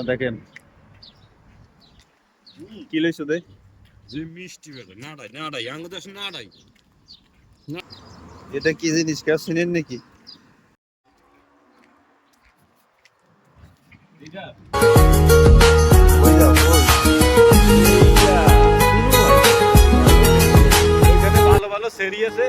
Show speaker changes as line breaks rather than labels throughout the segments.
দেখেন কি লইছো দে
যে মিষ্টি বেটা নাড়াই নাড়াই আঙ্গ দেশ নাড়াই
এটা কি জিনিস কেউ চিনেন নাকি? কই যাও, কই? এখানে ভালো ভালো সেরি আছে।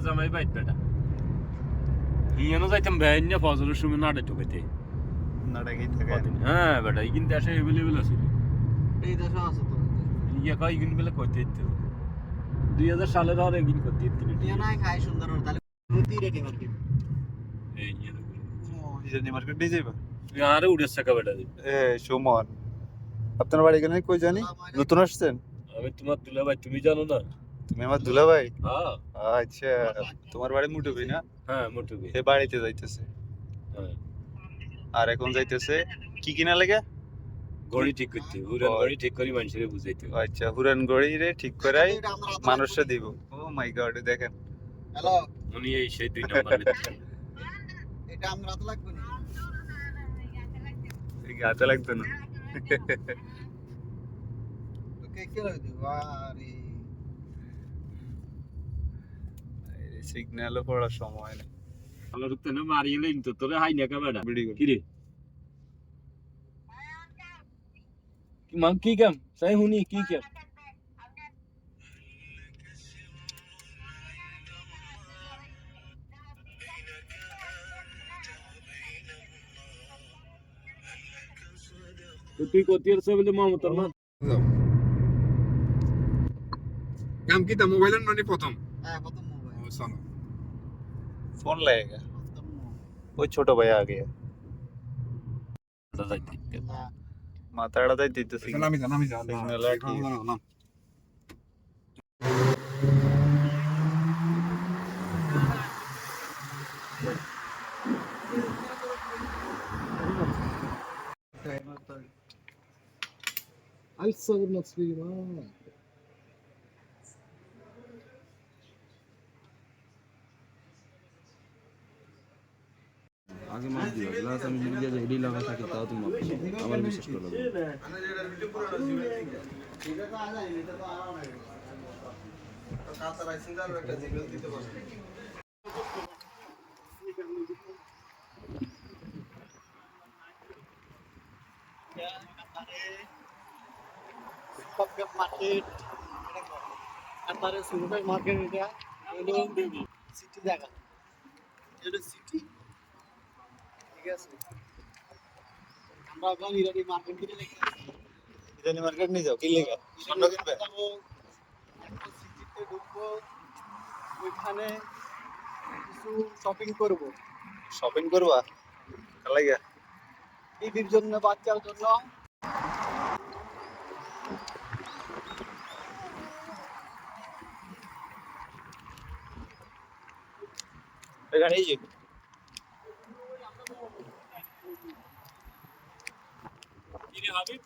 জামাই বাইত বেটা ইয়ানো যাইতাম বেহাইন্য ফজরের সময় নাড়ে ঢুকাইতে
নাটকই থাকে।
হ্যাঁ বেটা এই কিন্তু দেশে এভেলেবেল আছে
এই দেশে আছে তো
ইয়া কয় ইগুন বেলা করতে দিতে 2000 সালের আর এগিন করতে দিতে
ইয়া নাই খাই সুন্দর তাহলে নদী রেডি মার্কেট
এই ইয়া
ইজানি মার্কেট দিয়ে যাইবা?
আরে উড়ে থাকা বেটা
এ সুমন, আপনার বাড়ি গেলেন কই জানি? নতুন আসছেন?
আমি তোমার দুলা ভাই তুমি জানো না
তুমি আমার দুলা ভাই?
হ্যাঁ
আচ্ছা, তোমার বাড়ি মুটুবি না?
হ্যাঁ মোটুবি
সে বাড়িতে যাইতেছে
হ্যাঁ
আর এখন যাইতেছে কি কিনা লাগে?
গড়ি ঠিক করতে উড়ান গড়ি ঠিক করি মানুষের বুঝাইতে
আচ্ছা, হুরান গড়ি রে ঠিক করাই মানুষে দিব। ও মাই গড, দেখেন
হ্যালো
উনি এই সেই 2 নাম্বার
এটা আমরা রাত লাগবে না
এই গাতে লাগতো না।
ওকে কে লই দিব আরে
সিগন্যালও পড়ার সময় নেই।
আলো রুতে না মারিলে ইনতো তোরে হাই না কা বেটা
বিড়ি কর।
কি রে কি মাং কি কাম সাই হুনি কি কাম তো তুই কোতির সে বলে মামতার না
কাম কি তা মোবাইলের মানে প্রথম
হ্যাঁ কত মোবাইল
শোনো
फोन लगेगा, वो छोटा भैया आ गया। মাথাটা তাই দিতেছি
নামি যা
সিগন্যাল আর কি
Alza una sfida.
আগে মাপ দিও গ্লাস আমি যদি দিয়ে রেডি লাগা থাকে তাও তুমি মাপ দিও আমার বিশ্বাস করো
মার্কেট আর সুরুপের মার্কেট এটা হলো সিটি জায়গা এটা সিটি ঠিক আছে আমরা এখন ইরানি মার্কেট থেকে লিখে
ইরানি মার্কেট নিয়ে যাও কি লেগা স্বর্ণ কিনবে?
সিটিতে ঢুকবো ওইখানে কিছু শপিং করব
শপিং করবা কার লাগা?
ঈদের জন্য বাচ্চার জন্য
এখানে এই যে
কি রে হাবিব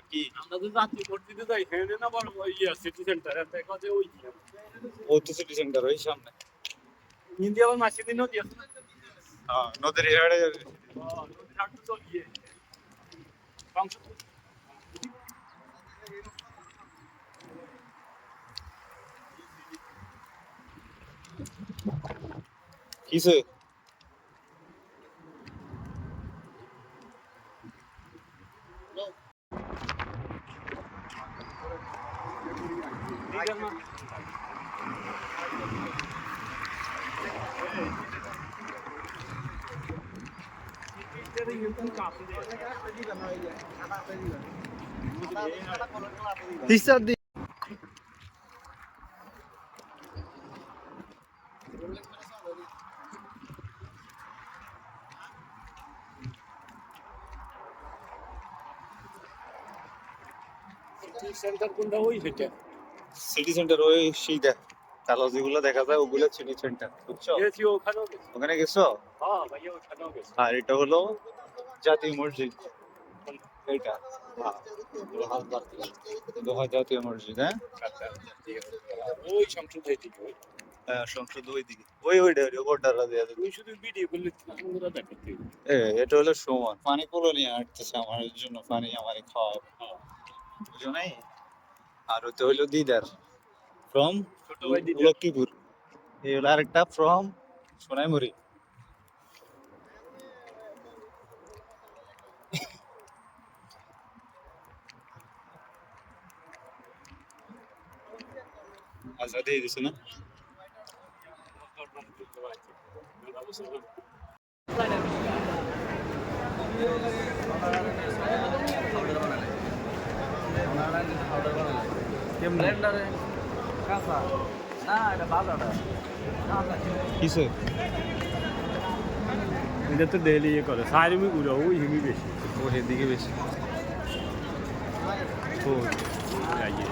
কি
আমরা তো যাত্রী ভোট দিতে যাই হেনে না বড় ইয়া সিটি সেন্টার এত কাছে ওই
ও তো সিটি সেন্টার ওই সামনে।
হিন্দি আবার মাসি দিনও দিয়েছে
হ্যাঁ, নদীর এড়ে যাবে।
নদীর হাট তো চলিয়ে ফাংশ
কিসে টিচার দি
সেন্টার কোনটা ওই সেটা
সিটি সেন্টার ওই সেইটা কালো যেগুলো দেখা যায় ওগুলো সিটি সেন্টার বুঝছো
গেছি ওখানেও গেছি
ওখানে গেছো
হ্যাঁ ভাইয়া ওখানেও গেছি
আর এটা হলো জাতীয় মসজিদ এইটা দোহা জাতীয় মসজিদ হ্যাঁ
ওই সংসদ হয়েছে
সংসদ ওই দিকে ওইটা ওটা দেওয়া যাবে
তুই শুধু ভিডিও করলে আমরা দেখাতে
এটা হলো সুমন পানি পোলো নিয়ে হাঁটতেছে আমার জন্য পানি আমারই খাওয়া বুঝো নাই আর ওতে হইলো দিদার ফ্রম
ছোট ভাই দিদি
লক্ষ্মীপুর এই হলো আরেকটা ফ্রম সোনাইমুড়ি আচ্ছা দিয়ে দিছে না কিসে
এটা তো ডেইলি ইয়ে করে সাইরমি ঘুরে ওই হিমি বেশি
ও এদিকে বেশি
ও যাইয়ে